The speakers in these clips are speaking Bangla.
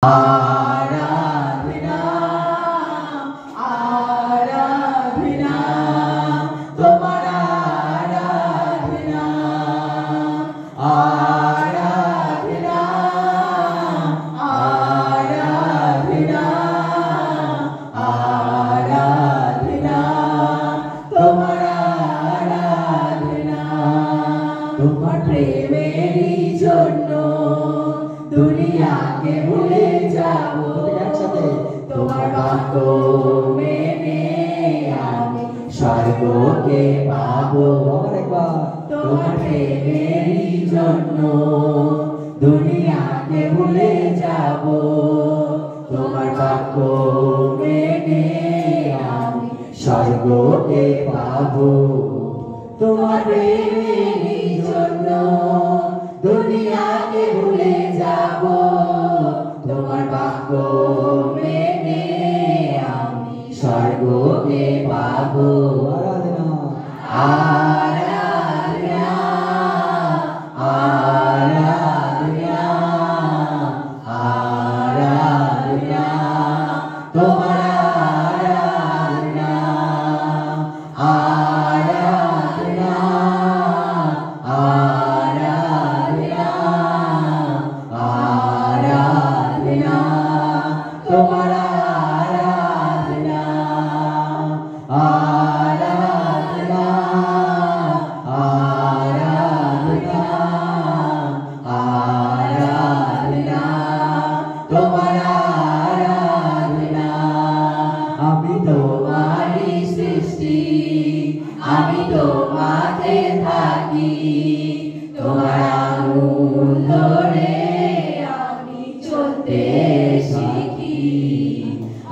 आराधना आराधना तुम्हारा आराधना आराधना आराधना आराधना तुम्हारा आराधना तुम्हार प्रेमेरी जोन्नो दुनिया के भूले जाओ तुम्हार बाको मेने आमी स्वर्ग के पाबो तुम्हार प्रेमेरी जोन्नो दुनिया के भूले जाओ तुम्हार बाको मेने आमी स्वर्ग के पाबो तुम्हार प्रेमेरी जोन्नो दुनिया के भूले जाबो तुम्हार बाक्य मेने आमी स्वर्ग के पाबो आराधना आराधना आराधना तुम्हार आराधना आराधना आराधना तुम्हारा आराधना आराधना आराधना आराधना तुम्हारा आराधना आमी तुम्हारी सृष्टि आमी तुम्हारे थाकी तुम्हारा आंगुल धरे आमी चलते शिखी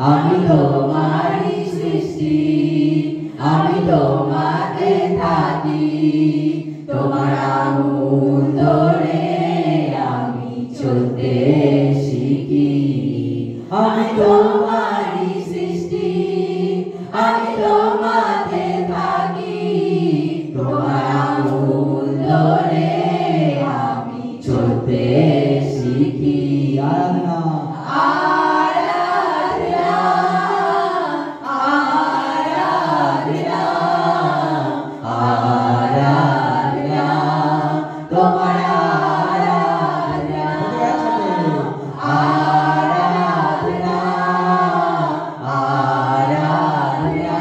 आमी तुम्हारी सृष्टि आमी तुम्हारे थाकी तुम्हारा आंगुल धरे आमी चलते शिखी आमी तुम्हारी सृष्टि आमी तुम्हारे थाकी तुम्हारा आंगुल धरे आमी चलते शिखी आराधना आराधना आराधना आराधना तुम्हारा आराधना आराधना आराधना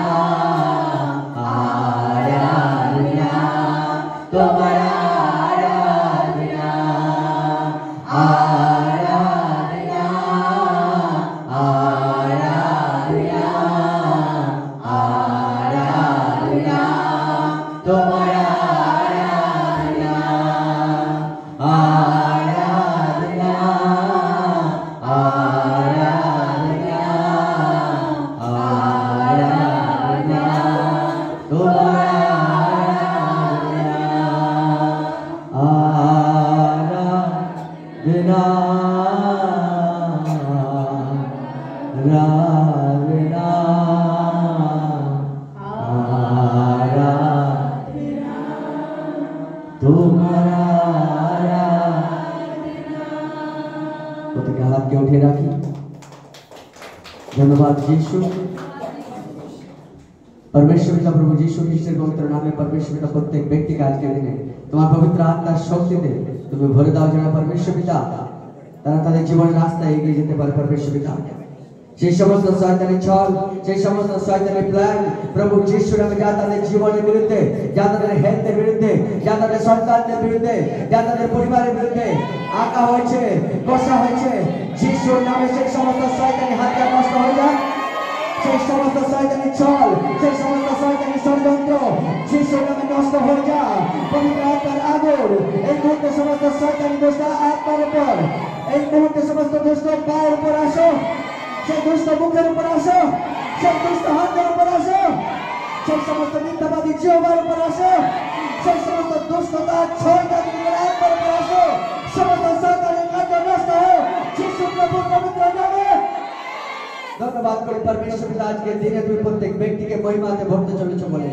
आराधना तुम्हारा आराधना आराधना आराधना आराधना तुम्हारा आराधना आराधना आराधना आराधना तुम्हारा आराधना आराधना आराधना तुम्हारा প্রত্যেকটা হাতকে উঠে রাখি ধন্যবাদ যিশু परमेश्वर पिता प्रभु यीशु ख्रिस्टेर पवित्र नामे परमेश्वर पिता प्रत्येक व्यक्ति के आज के दिन तुम्हार पवित्र आत्मार शक्ति दे तुम्हें भरे दाओ जाना परमेश्वर पिता तारा ताদের জীবনের রাস্তায় এগিয়ে যেতে পারে परमेश्वर पिता সেই সমস্ত শয়তানি ছল সেই সমস্ত শয়তানি প্ল্যান প্রভু যিশুর নামে যা তাদের জীবনের বিরুদ্ধে যা তাদের হেলথের বিরুদ্ধে যা তাদের সন্তানদের বিরুদ্ধে যা তাদের পরিবারের বিরুদ্ধে আঁকা হয়েছে কষা হয়েছে যিশুর নামে সেই সমস্ত শয়তানি হাতিয়ার নষ্ট হয়ে যায় সেই সমস্ত শয়তানি ছল সেই সমস্ত শয়তানি ষড়যন্ত্র যিশুর নামে নষ্ট হয়ে যায় পবিত্র আত্মার আগুন এই মুহূর্তে সমস্ত শয়তানি দুষ্ট আত্মার উপর এই মুহূর্তে সমস্ত দুষ্ট পায়ের উপর আসো সেই দুষ্ট মুখের উপর আসো সেই দুষ্ট হাতের উপর আসো সেই সমস্ত মিথ্যাবাদী জিহ্বার উপর আসো সেই সমস্ত দুষ্টতা ছয়তানি আত্মার উপর আসো সমস্ত শয়তানের কার্য নষ্ট হোক যিশু প্রভুর পবিত্র নামে ধন্যবাদ করি परमेश्वर पिता आज के दिन তুমি প্রত্যেক ব্যক্তিকে মহিমাতে ভরতে চলেছো বলে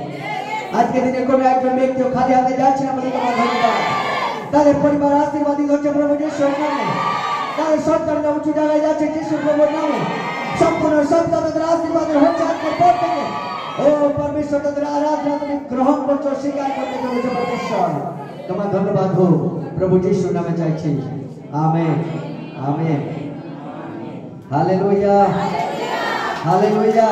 आज के दिन কোনো একজন ব্যক্তিও খালি হাতে যাচ্ছে না বলে তোমার ধন্যবাদ তাদের পরিবার আশীর্বাদিত হচ্ছে প্রভু যিশুর নামে তাদের সন্তানরা উঁচু জায়গায় যাচ্ছে যিশু প্রভুর নামে। সম্পূর্ণ সত্য তাদের আশীর্বাদের হচ্ছে আজকের পর থেকে। ও পরমেশ্বর, তাদের আরাধনা তুমি গ্রহণ করছো, স্বীকার করতে চলেছো পরমেশ্বর। তোমার ধন্যবাদ হোক প্রভু যিশুর নামে চাইছি, আমেন আমেন। Hallelujah hallelujah.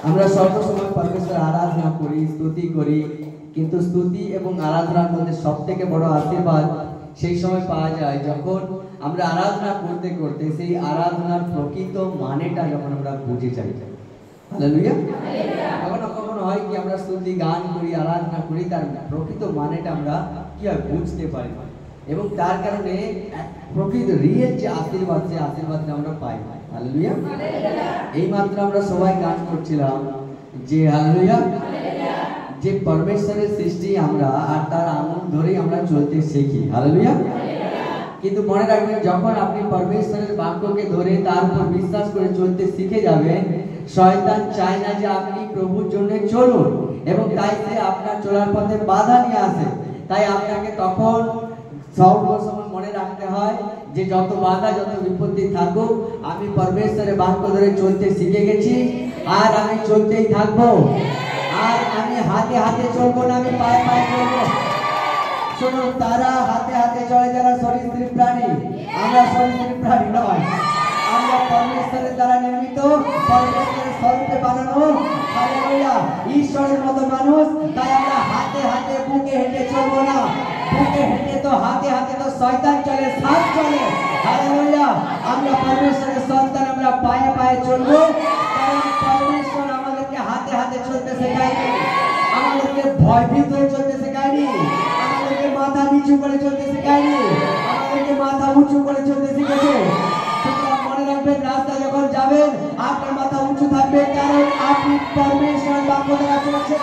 আমরা সর্বসময় পরমেশ্বর আরাধনা করি, স্তুতি করি, কিন্তু স্তুতি এবং আরাধনার মধ্যে সবথেকে বড় আশীর্বাদ সেই সময় পাওয়া যায় যখন আমরা আরাধনা করতে করতে সেই আরাধনার প্রকৃত মানেটা যখন আমরা বুঝে যাই। হালেলুয়া। কখনো কখনো হয় কি আমরা স্তুতি গান করি, আরাধনা করি, তার প্রকৃত মানেটা আমরা কি হয় বুঝতে পারি এবং তার কারণে প্রকৃত রিয়েল যে আশীর্বাদ, সেই আশীর্বাদটা আমরা পাই। হালেলুয়া। এই মাত্র আমরা সবাই গান করছিলাম যে হালেলুয়া, যে পরমেশ্বরের সৃষ্টি আমরা আর তার আমল ধরেই আমরা চলতে শিখি। হালেলুয়া। কিন্তু মনে রাখবেন, যখন আপনি পরমেশ্বরের বাক্যকে ধরে তার উপর বিশ্বাস করে চলতে শিখে যাবেন, শয়তান চায় না যে আপনি প্রভুর জন্য চলুন এবং তাই সে আপনার চলার পথে বাধা নিয়ে আসে। তাই আপনাকে তখন সর্বসময় মনে রাখতে হয় যে যত বাধা যত বিপত্তি থাকুক, আমি পরমেশ্বরের বাক্য ধরে চলতে শিখে গেছি আর আমি চলতেই থাকবো। আর আমি হাতে হাতে চলবো না, আমি পায়ে পায়ে চলবো। শুনুন, তারা হাতে হাতে চলে যারা সরীসৃপ প্রাণী, আমরা সরীসৃপ প্রাণী নয়। আমরা পরমেশ্বরের দ্বারা নির্মিত, পরমেশ্বরের স্বরূপে বানানো হালেলুয়া ঈশ্বরের মতো মানুষ। তাই আমরা হাতে হাতে বুকে হেঁটে চলবো না। বুকে হেঁটে তো হাতে হাতে তো শয়তান চলে, সাপ চলে। হালেলুয়া। আমরা পরমেশ্বরের সন্তান, আমরা পায়ে পায়ে চলবো, কারণ পরমেশ্বর আমাদেরকে হাতে হাতে চলতে শেখায়নি, আমাদেরকে ভয়ভীত হয়ে চলতে শেখায়নি, আমাদেরকে মাথা নিচু করে চলতে শেখায়নি, আমাদেরকে মাথা উঁচু করে চলতে শিখেছে। সুতরাং মনে রাখবেন, রাস্তা যখন যাবেন আপনার মাথা উঁচু থাকবে, কারণ আপনি পরমেশ্বরের বাক্য দ্বারা চলছেন।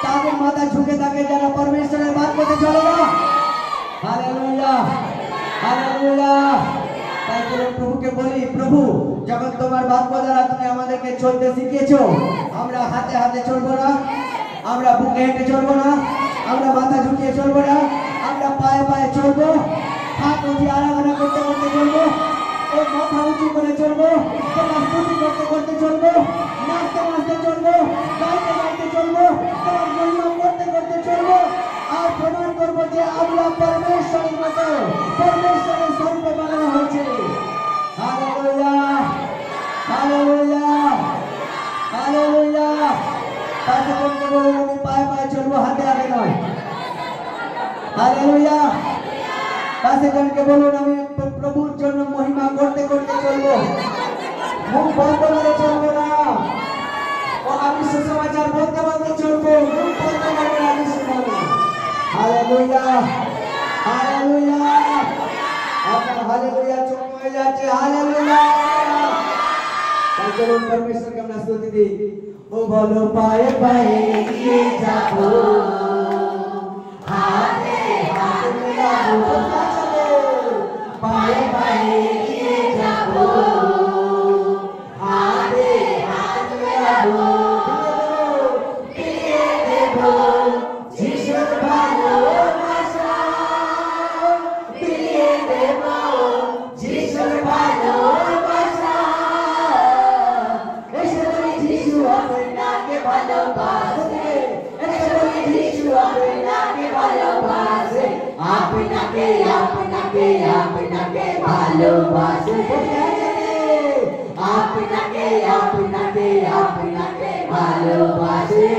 তাদের মাথা ঝুঁকে থাকে যারা পরমেশ্বরের বাক্যতে চলে না। Hallelujah hallelujah. তাই প্রভুকে বলি, প্রভু যখন তোমার বাক্য দ্বারা তুমি আমাদেরকে চলতে শিখিয়েছো, আমরা হাতে হাতে চলবো না, আমরা বুকে হেঁটে চলবো না, আমরা মাথা ঝুঁকিয়ে চলবো না, আমরা পায়ে পায়ে চলবো, হাত উঠে আরাধনা করতে করতে চলবো, এই মাথা উঁচু করে চলবো, তোমার স্তুতি করতে করতে চলবো, নাচতে নাচতে চলবো, গাইতে গাইতে চলবো, তোমার মহিমা করতে করতে চলবো। আর প্রমাণ করবো যে আমরা পরমেশ্বরের মতো, পরমেশ্বরের স্বরূপে বানানো হয়েছে। Hallelujah hallelujah hallelujah. তাকে বলতে বলুন, আমি পায়ে পায়ে চলবো, হাতে হাতে নয়। হালেলুয়া। পাশে জনকে বলুন, আমি প্রভুর জন্য মহিমা করতে করতে চলবো, মুখ বন্ধ করে চলবো না। ও আমি সুসমাচার বলতে বলতে চলবো, মুখ বন্ধ করে আমি শোনাবো। Hallelujah hallelujah. আপনার হালেলুয়া চোখ হয়ে যাচ্ছে। হালেলুয়া। তাই চলুন পরমেশ্বরকে আমরা স্তুতি দিই। ও বলো, পায়ে পায়ে এগিয়ে যাবো, হাতে হাত মিলাবো, পায়ে পায়ে এগিয়ে যাবো, হাতে হাত মিলাবো, দিয়ে দেবো যিশুর ভালোবাসা, দিয়ে দেবো যিশুর ভালোবাসা। এসে বলি যিশু আপনাকে ভালোবাসে, এসে বলি যিশু আপনাকে ভালোবাসে, আপনাকে আপনাকে আপনাকে ভালোবাসে, আপনাকে আপনাকে আপনাকে ভালোবাসে,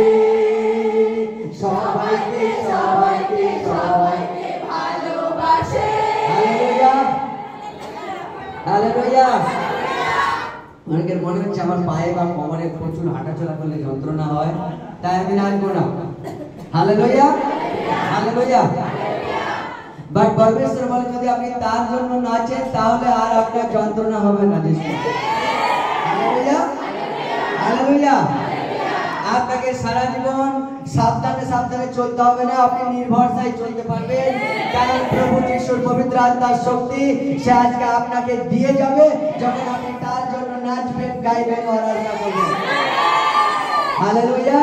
সবাইকে সবাইকে সবাইকে ভালোবাসে। Hallelujah hallelujah. অনেকের মনে হচ্ছে আমার পায়ে বা কোমরে প্রচুর হাঁটাচলা করলে যন্ত্রণা হয়, তাই আমি নাচবো না। Hallelujah hallelujah. বাট পরমেশ্বর বলে, যদি আপনি তার জন্য নাচেন তাহলে আর আপনার যন্ত্রণা হবে না। Hallelujah hallelujah. আপনাকে সারা জীবন সাবধানে সাবধানে চলতে হবে না, আপনি নির্ভরসায় চলতে পারবেন, কারণ প্রভু যিশুর পবিত্র আত্মার শক্তি সে আজকে আপনাকে দিয়ে যাবে যখন আপনি তার জন্য নাচবেন, গাইবেন, আরাধনা করবেন। হালেলুয়া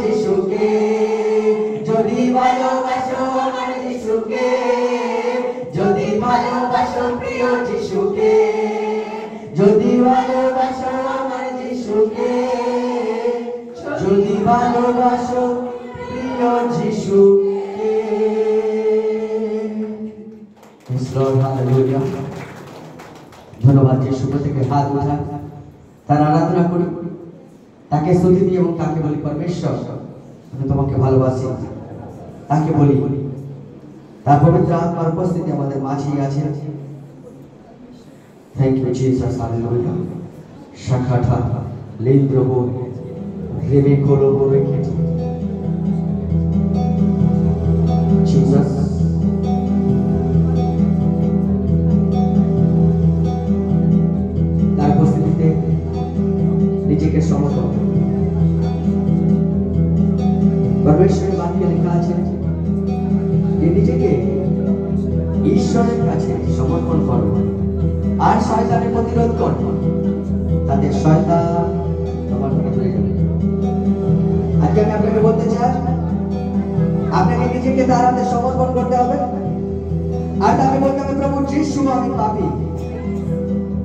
যিশুকে, যদি ভালোবাসো আমার যিশুকে, যদি ভালোবাসো প্রিয় যিশুকে, যদি ভালোবাসো আমার যিশুকে, যদি ভালোবাসো প্রিয় যিশুকে। হালেলুয়া। ধন্যবাদ যিশু। প্রত্যেকে হাত উঠান, তার আরাধনা করি, তাকে স্তুতি দিই এবং তাকে বলি পরমেশ্বর আমি তোমাকে ভালোবাসি। তাকে বলি, তার পবিত্র আত্মার উপস্থিতি আমাদের মাঝেই আছে। Thank you Jesus. হালেলুয়া। শাখাঠা লেন্দ্রবো রেবে কোলোবো রেখেছি জিসাস। তার উপস্থিতিতে নিজেকে সমর্পণ। পরমেশ্বরের বাক্যে লেখা আছে যে নিজেকে ঈশ্বরের কাছে সমর্পণ করো আর শয়তানের প্রতিরোধ করো, তাতে শয়তান তোমার থেকে দূরে যাবে। আজকে আমি আপনাকে বলতে চাই, আপনাকে নিজেকে তার হাতে সমর্পণ করতে হবে। আর আমি বলতে হবে, প্রভু যিশু আমি পাপী,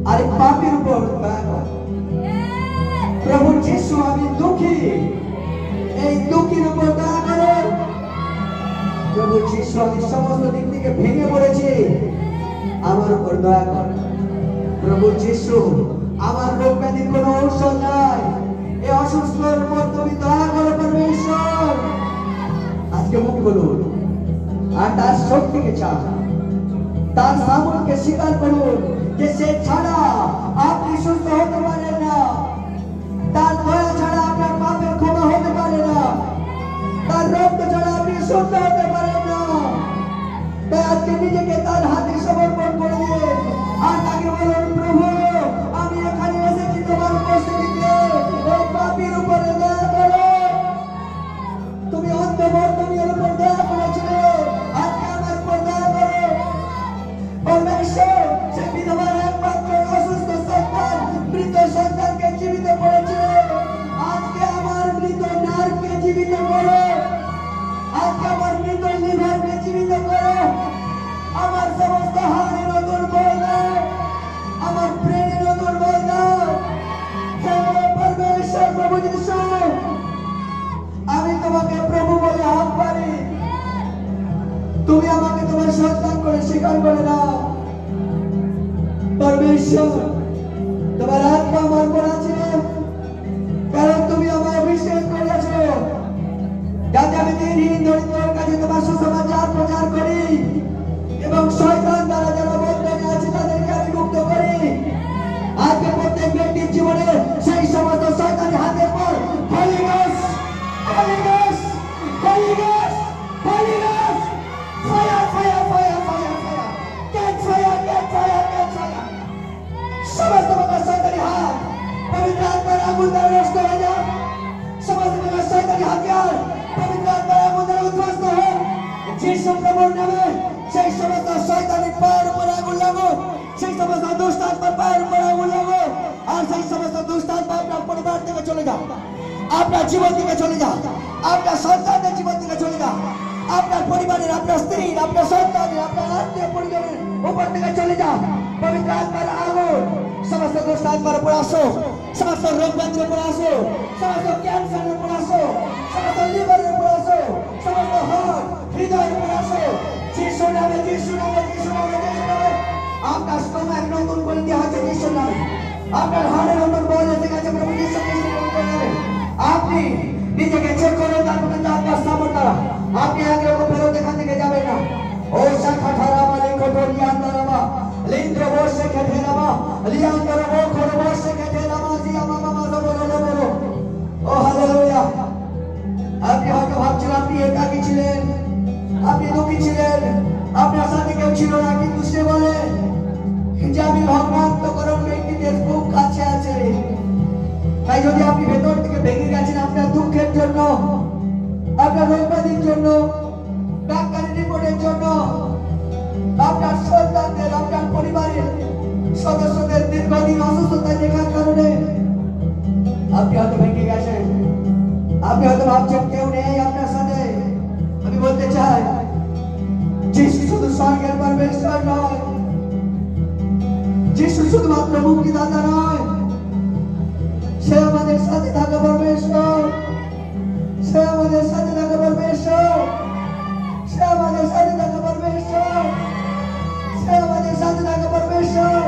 আর এই পাপীর উপর দয়া কর। প্রভু যিশু আমি দুঃখী, এই দুঃখীর উপর দয়া করো। প্রভু যিশু আমি সমস্ত দিক থেকে ভেঙে পড়েছি, আমার উপর দয়া কর। প্রভু যিশু আমার রোগ ব্যাধির কোনো ঔষধ নাই, এই অসুস্থর উপর তুমি দয়া করো পরমেশ্বর। আজকে মুখ খুলুন আর তার শক্তিকে চান, তার সামর্থ্যকে স্বীকার করুন যে সে ছাড়া আপনি সুস্থ হতে পারেন না, তার দয়া ছাড়া আপনার পাপের ক্ষমা হতে পারে না, তার রক্ত ছাড়া আপনি সুস্থ হতে পারেন না। তাই আজকে নিজেকে তার হাতে সমর্পণ করে দিয়ে আর তাকে বলুন, প্রভু আমি এখানে এসেছি তোমার উপস্থিতিতে, এই পাপীর উপরে দয়া করো। তুমি অন্ধ বর্তমানের উপর দয়া করেছিলে, আজকে আমার উপর দয়া করো পরমেশ্বর। সে বিধবার একমাত্র অসুস্থ সন্তান, মৃত সন্তানকে জীবিত করেছে, আজকে আমার মৃত নারকে জীবিত করো, আজকে আমার মৃত লিভারকে জীবিত করো, আমার সমস্ত হাড়ে নতুন বল দাও, আমার ব্রেনে নতুন বল দাও। পরমেশ্বর প্রভু যিশু আমি তোমাকে প্রভু বলে হাত পারি, তুমি আমাকে তোমার সন্তান করে স্বীকার করে নাও। পরমেশ্বর তোমার আত্মা আমার উপর আছে, কারণ তুমি আমায় অভিষেক করেছ যাতে আমি দিনহীন দরিদ্রের কাছে তোমার সুসমাচার প্রচার করি এবং শয়তান দ্বারা যারা বন্ধনে আছে তাদেরকে আমি মুক্ত করি। আজকে প্রত্যেক ব্যক্তির জীবনে সেই সমস্ত শয়তানি হাতের পর holy ghost, holy ghost, holy ghost, holy ghost, fire fire fire fire fire, catch fire catch fire catch fire. সমস্ত প্রকার শয়তানি হাত পবিত্র আত্মার আগুন দ্বারা নষ্ট হয়ে যাও। সমস্ত প্রকার শয়তানি হাতিয়ার পবিত্র আত্মার আগুন দ্বারা উদ্ধ্বস্ত হোক। যিশু প্রভুর নামে সেই সমস্ত শয়তানি পায়ের উপর আগুন লাগো, সেই সমস্ত দুষ্ট আত্মার পায়ের উপর আগুন লাগো, আর সেই সমস্ত দুষ্ট আত্মা আপনার পরিবার থেকে চলে যাও, আপনার জীবন থেকে চলে যাও, আপনার সন্তানদের জীবন থেকে চলে যাও, আপনার পরিবারের, আপনার স্ত্রীর, আপনার সন্তানের, আপনার আত্মীয় পরিজনের উপর থেকে চলে যাও। পবিত্র আত্মার আগুন সমস্ত দুষ্ট আত্মার উপর আসো, সমস্ত রোগ ব্যাধির উপর আসো, সমস্ত ক্যান্সারের উপর আসো, সমস্ত লিভারের উপর আসো, সমস্ত হার্ট হৃদয়ের উপর আসো। যিশু নামে, যিশু নামে, যিশু নামে, যিশু নামে। আপনার স্টোমাক নতুন করে দেওয়া হচ্ছে যিশু নামে, আপনার হাড়ে নতুন বল এসে গেছে প্রভু যিশু খ্রিস্টের নামে। আপনি নিজেকে চেক করুন, তার মধ্যে আপনার সামর্থ্য, আপনি একরকম ফেরত এখান থেকে যাবেন না। ও শাখা ঠারামা লিখো লিয়ান্দারামা লিন্দ্র বসে খেতে নামা লিয়ান্দার ও খর বসে খেতে নামা জিয়া মামা মামা বলো বলো। ও হালেলুয়া। আপনি হয়তো ভাবছেন আপনি একাকী ছিলেন, আপনি দুঃখী ছিলেন, আপনার সাথে কেউ ছিল না, কিন্তু সে বলে যে আমি ভগ্নান্তকরণ ব্যক্তিদের খুব কাছে আছে। তাই যদি আপনি ভেতর থেকে ভেঙে গেছেন আপনার দুঃখের জন্য, আপনার রোগব্যাধির জন্য, ডাক্তারি রিপোর্টের জন্য, আপনার সন্তানদের, আপনার পরিবারের সদস্যদের দীর্ঘদিন অসুস্থতায় দেখার কারণে আপনি হয়তো ভেঙে গেছেন, আপনি হয়তো ভাবছেন মুক্তিদাতা নয়, সে আমাদের সাথে থাকা পরমেশ্বর, সে আমাদের সাথে থাকা পরমেশ্বর, সে আমাদের সাথে থাকা পরমেশ্বর, সে আমাদের সাথে থাকা পরমেশ্বর।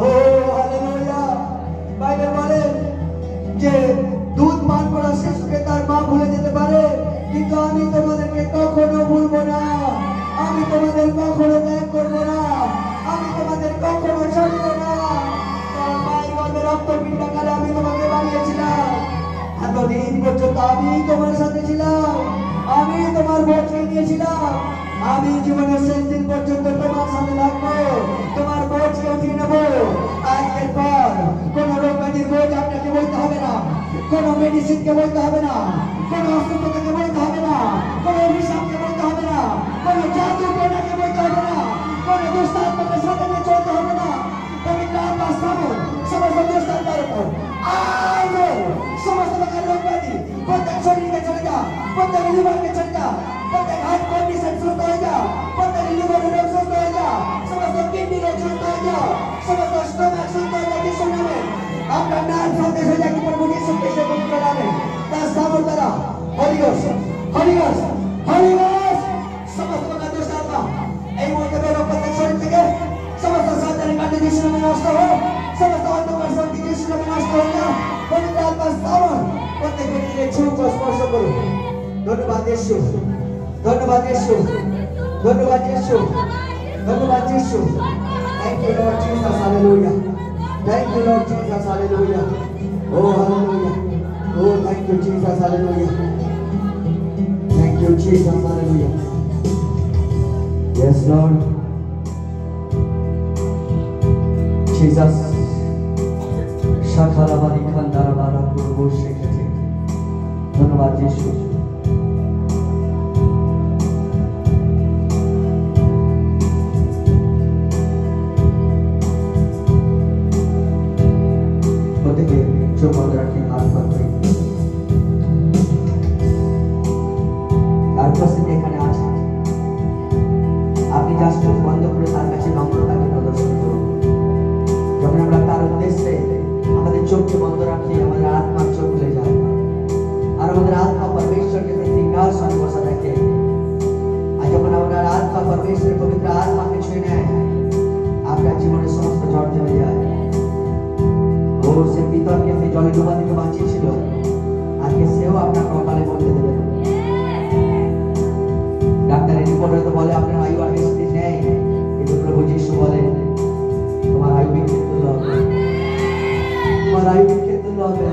ও হালেলুয়া। বাইবেল বলে যে দুধ পান করা শিশুকে তার মা ভুলে যেতে পারে, কিন্তু আমি তোমাদেরকে কখনো ভুলবো না, আমি তোমাদের কখনো ত্যাগ করবো না, আমি তোমাদের কখনো ছাড়বো না। কারণ মায়ের গর্ভে রক্তপিণ্ডাকারে আমি তোমাকে বানিয়েছিলাম, এতদিন পর্যন্ত আমি তোমার সাথে ছিলাম, আমি তোমার বোঝকে নিয়েছিলাম, আমি জীবনের শেষ দিন পর্যন্ত তোমার সাথে থাকবো, তোমার বোঝকে উঠিয়ে নেবো। আজকের পর কোন রোগ ব্যাধির বোঝ আপনাকে বইতে হবে না, কোন মেডিসিনকে বইতে হবে না, কোন অসুস্থতাকে বইতে হবে না, কোন অভিশাপকে বইতে হবে না, কোন জাদু টোনাকে বইতে হবে না, কোন দুষ্ট আত্মাকে সাথে নিয়ে চলতে হবে না। পবিত্র আত্মা স্থাপন সমস্ত দুষ্ট আত্মার উপর আলো, সমস্ত প্রকার রোগ ব্যাধি প্রত্যেক শরীরকে চলে যা, প্রত্যেক লিভারকে চলে যা, প্রত্যেক হার্ট কন্ডিশন সুস্থ হয়ে যা, প্রত্যেক লিভারের রোগ সুস্থ হয়ে যা, সমস্ত কিডনি রোগ সুস্থ হয়ে যা, সমস্ত স্টোমাক সুস্থ হয়ে যা। যিশু নামে আপনার নাম সন্দেশ হয়ে যায় কি প্রভু যিশু খ্রিস্টের পবিত্র নামে তার স্থাপন দ্বারা হলি গোস্ট, হলি গোস্ট, হলি গোস্ট, সমস্ত প্রকার দুষ্ট আত্মা এই মুহূর্তে বেরো প্রত্যেক শরীর থেকে, সমস্ত শয়তানি কার্য যিশু নামে নষ্ট হোক, সমস্ত অন্ধকার শক্তি যিশু নামে নষ্ট হয়ে যা। পবিত্র আত্মার স্থাপন প্রত্যেক ব্যক্তিকে ছুঁচ স্পর্শ করুন। ধন্যবাদ যিশু, ধন্যবাদ যিশু, ধন্যবাদ যিশু, ধন্যবাদ যিশু। Thank you Lord Jesus, hallelujah. Thank you Lord Jesus, hallelujah. Oh hallelujah. Oh thank you Jesus, hallelujah. Thank you Jesus, hallelujah. Yes Lord. Jesus. Shakhala bari khandara bara purbo shekhe. ধন্যবাদ যিশু। প্রত্যেকে চোখ বন্ধ রাখি, হাত বন্ধ করি। আর উপস্থিতি এখানে আছে, আপনি জাস্ট চোখ বন্ধ করে তার কাছে নম্রতাকে প্রদর্শন করুন। যখন আমরা তার উদ্দেশ্যে আমাদের চোখকে বন্ধ রাখি, আমাদের আত্মার চোখ খুলে যায়, আর আমাদের আত্মা পরমেশ্বরকে সিংহাসনে বসা দেখে। আর যখন আপনার আত্মা পরমেশ্বরের পবিত্র আত্মাকে ছুঁয়ে নেয়, আপনার জীবনের সমস্ত ঝড় থেমে যায়। ও সে পিতরকে সেই জলে ডোবা থেকে বাঁচিয়েছিল, আজকে সেও আপনার কপালে বলতে দেবে না। ডাক্তারের রিপোর্টে তো বলে আপনার আয়ু আর বেশি দিন নেই, কিন্তু প্রভু যিশু বলেন তোমার আয়ু বিক্ষেপ তুল্য হবে, তোমার আয়ু বিক্ষেপ তুল্য হবে,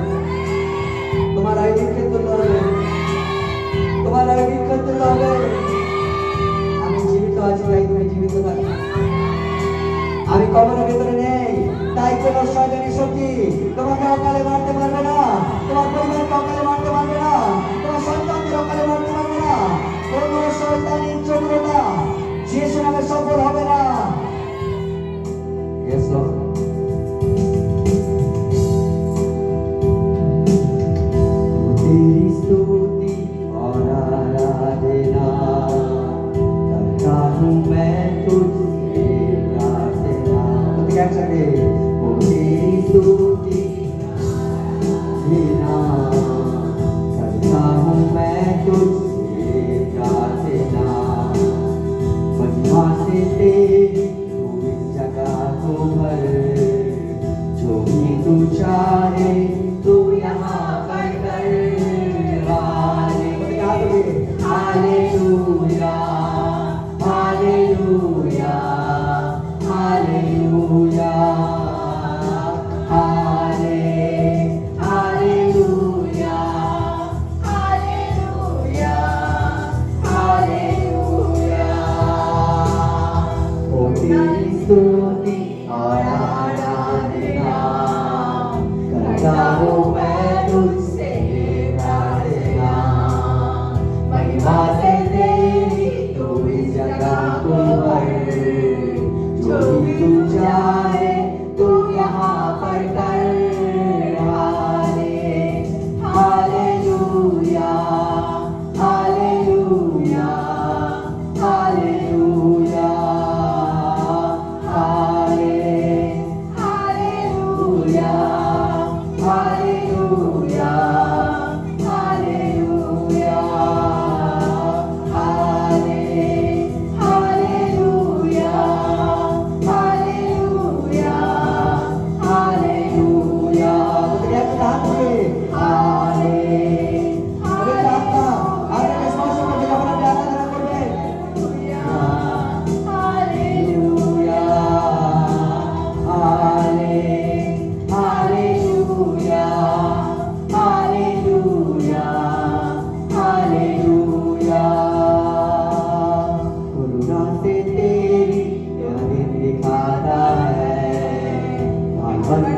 তোমার আয়ু বিক্ষেপ তুল্য হবে, তোমার আয়ু বিক্ষেপ তুল্য হবে। আমি জীবিত আছি তাই তুমি জীবিত থাকো, আমি কবরের ভেতরে নেই তাই কোন শয়তানি শক্তি তোমাকে অকালে মারতে পারবে না, তোমার পরিবারকে অকালে মারতে পারবে না, তোমার সন্তানদের অকালে মারতে পারবে না। কোন শয়তানি চক্রতা যিশু নামে সফল হবে না। Yes Lord. तेरी स्तुति और आराधना करता हूँ मैं तुझसे प्रार्थना। तो क्या करे? ओ तेरी स्तुति आराधना करता हूँ मैं तुझसे प्रार्थना, महिमा से तेरी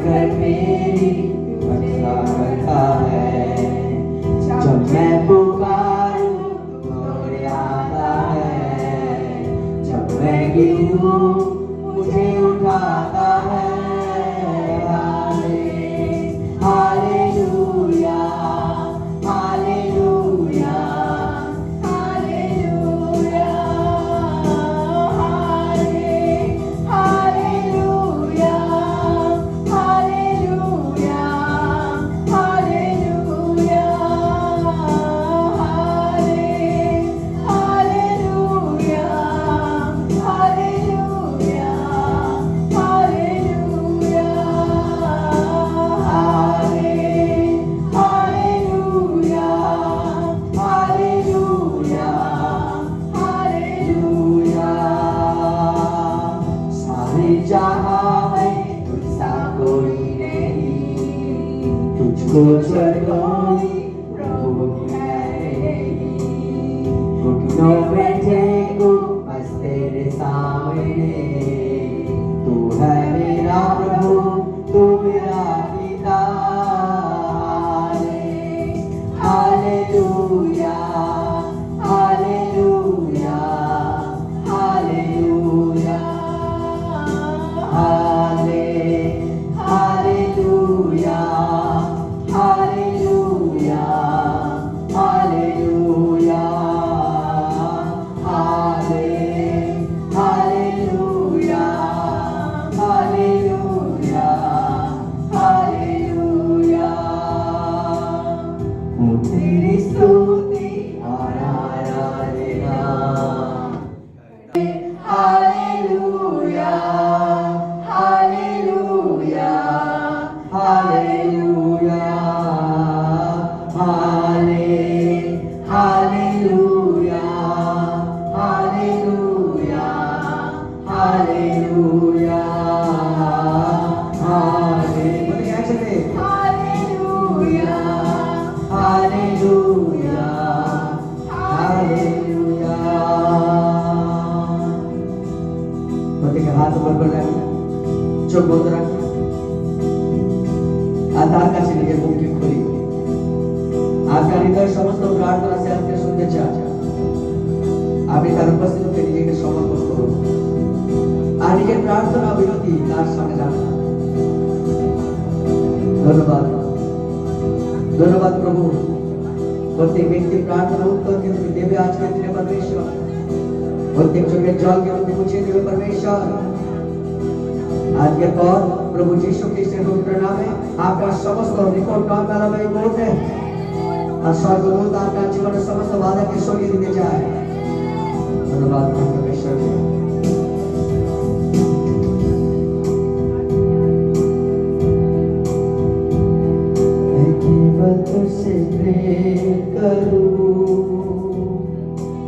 कर मेरी रक्षा करता है। जब मैं पुकारूं दौड़ आता है, जब मैं गिरूं मुझे उठाता है। Hallelujah hallelujah hallelujah hallelujah hallelujah hallelujah hallelujah hallelujah तुझको छोड़ोगी प्रभु घुटनों में टेकूं बस तेरे सामने। तू है मेरा प्रभु, तू मेरा पिता। Hallelujah hallelujah hallelujah hallelujah hallelujah hallelujah hallelujah hallelujah hallelujah. तेरी स्तुति और आराधना। Hallelujah hallelujah hallelujah hallelujah hallelujah hallelujah hallelujah hallelujah hallelujah. प्रत्येक हाथ ऊपर कर रखें, चोख बंद रखें, आधार का से নিজের মুখ খুলি। आपका हृदय समस्त प्रार्थना से आपके सुनते चाहे আপনি তার উপস্থিতিতে নিজেকে সমর্পণ করুন আর নিজের প্রার্থনা বিনতি তার সামনে রাখুন। ধন্যবাদ ধন্যবাদ প্রভু, প্রত্যেক ব্যক্তির প্রার্থনা উত্তরকে তুমি দেবে আজকের দিনে परमेश्वर। প্রত্যেক চোখের জলকে তুমি মুছিয়ে দেবে परमेश्वर। আজকের পর প্রভু যীশু খ্রিস্টের পবিত্র নামে आपका समस्त निकट काम में बोलते हैं और स्वर्गदूत आपका जीवन समस्त बाधा के सरिয়ে দিতে চায়। धन्यवाद परमेश्वर। मैं केवल तुझसे प्रेम करूं,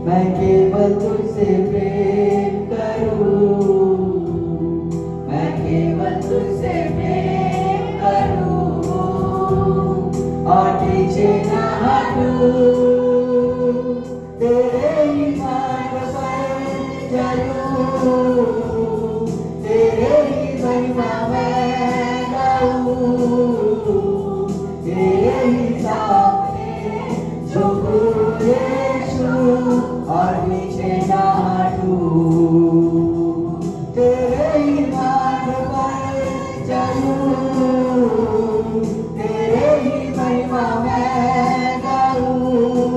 मैं केवल तुझसे प्रेम करूं, मैं केवल तुझसे प्रेम करूं और पीछे न हटूं। तेरे ही मार्ग पर चलूं, तेरे ही महिमा में गाऊं, तेरे ही सामने झुकूं यीशु और पीछे न हटूं। तेरे ही मार्ग पर चलूं, तेरे ही महिमा में गाऊं,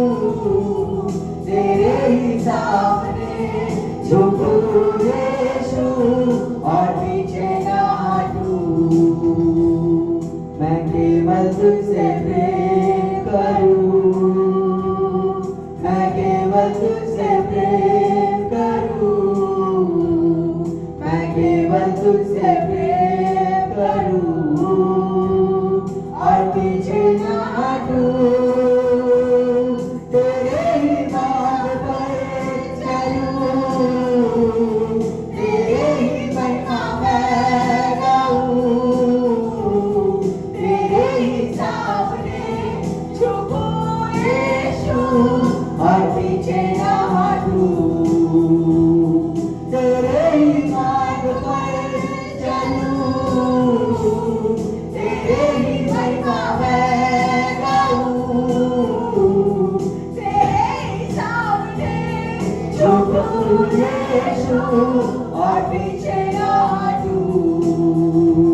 यीशु और पीछे ना हटूं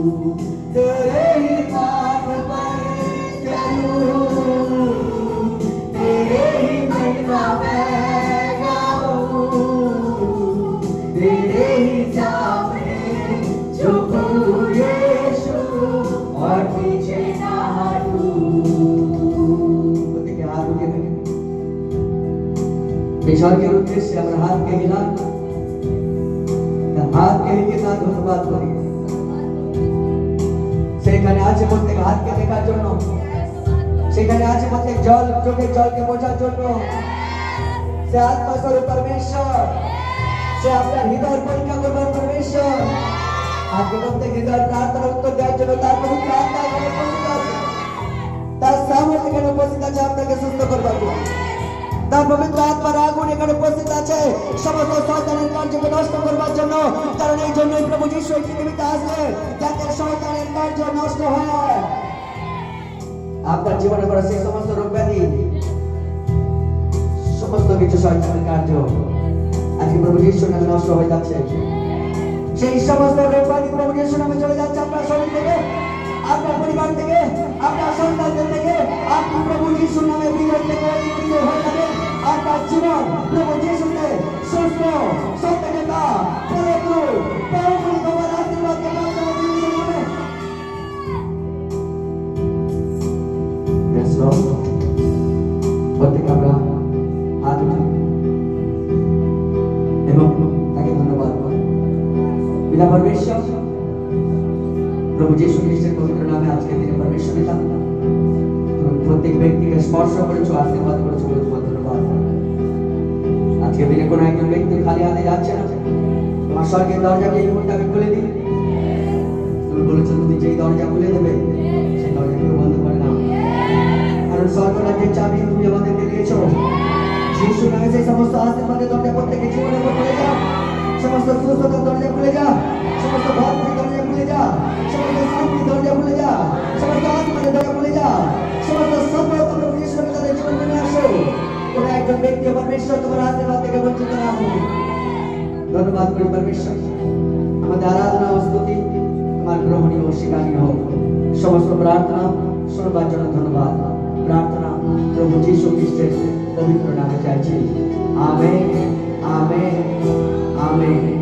तेरे ही मार्ग पर चलूं तेरे ही महिमा में गाऊं तेरे ही सामने झुकूं यीशु और पीछे ना हटूं। देखिए हाथ उठे ईश्वर के उद्देश्य से अपने हाथ के हिला हाथ के लिए कितना धन्यवाद करिए সেখানে আছে প্রত্যেক হাতকে দেখার জন্য সেখানে আছে প্রত্যেক জল চোখের জলকে বোঝার জন্য সে আত্মাস্বরূপ পরমেশ্বর সে আপনার হৃদয় পরীক্ষা করবার পরমেশ্বর আজকে প্রত্যেক হৃদয় প্রার্থনার উত্তর দেওয়ার জন্য তার পবিত্র আত্মা এখানে উপস্থিত আছে তার সামর্থ্য এখানে উপস্থিত আছে আপনাকে সুস্থ করবার জন্য তার পবিত্র আত্মার আগুন এখানে উপস্থিত আছে সমস্ত শয়তানের কার্যকে নষ্ট করবার জন্য কারণ এই জন্যই প্রভু যীশু এই পৃথিবীতে আসলেন যাতে শয়তানের কার্য নষ্ট হয় আপনার জীবনে করা সেই সমস্ত রোগ ব্যাধি সমস্ত কিছু শয়তানের কার্য আজকে প্রভু যীশুর নামে নষ্ট হয়ে যাচ্ছে সেই সমস্ত রোগ ব্যাধি প্রভু যীশুর নামে চলে যাচ্ছে আপনার শরীর থেকে আপনার পরিবার থেকে আপনার সন্তানদের থেকে আপনি প্রভু যীশুর নামে বিজয় থেকে বিজয় হয়ে যাবেন আপনার জীবন প্রভু যীশুতে সুস্থ সত্যতা পরন্তু পরমপুরি তোমার আশীর্বাদকে প্রাপ্ত হবে যিশুর নামে। Yes Lord প্রত্যেক আমরা হাত উঠাই এবং তাকে ধন্যবাদ করি পিতা পরমেশ্বর প্রভু যীশু খ্রিস্টের পবিত্র নামে আজকে দিনে পরমেশ্বর পিতা তুমি প্রত্যেক ব্যক্তিকে স্পর্শ করেছো আশীর্বাদ করেছো বলে তোমার ধন্যবাদ আজকে দিনে কোনো একজন ব্যক্তি খালি হাতে যাচ্ছে না তোমার স্বর্গের দরজাকে এই মুহূর্তে আমি খুলে দিই তুমি বলেছো তুমি যেই দরজা খুলে দেবে সেই দরজা কেউ বন্ধ করে না কারণ স্বর্গরাজ্যের চাবি তুমি আমাদেরকে দিয়েছো যীশু নামে সেই সমস্ত আশীর্বাদের দরজা প্রত্যেকের জীবনের উপর খুলে যা সমস্ত সুস্থতার দরজা খুলে যা সমস্ত ভক্তির দরজা খুলে যা সমস্ত শান্তির দরজা খুলে যা সমস্ত আত্মার দরজা খুলে যা সমস্ত সফলতা প্রভু যীশু তাদের জীবনে নিয়ে আসো কোনো একজন ব্যক্তি পরমেশ্বর তোমার আশীর্বাদ থেকে বঞ্চিত না হোক ধন্যবাদ করি পরমেশ্বর আমাদের আরাধনা ও স্তুতি তোমার গ্রহণীয় ও স্বীকারীয় হোক সমস্ত প্রার্থনা শোনবার জন্য ধন্যবাদ প্রার্থনা প্রভু যীশু খ্রিস্টের পবিত্র নামে চাইছি আমেন আমেন আমেন।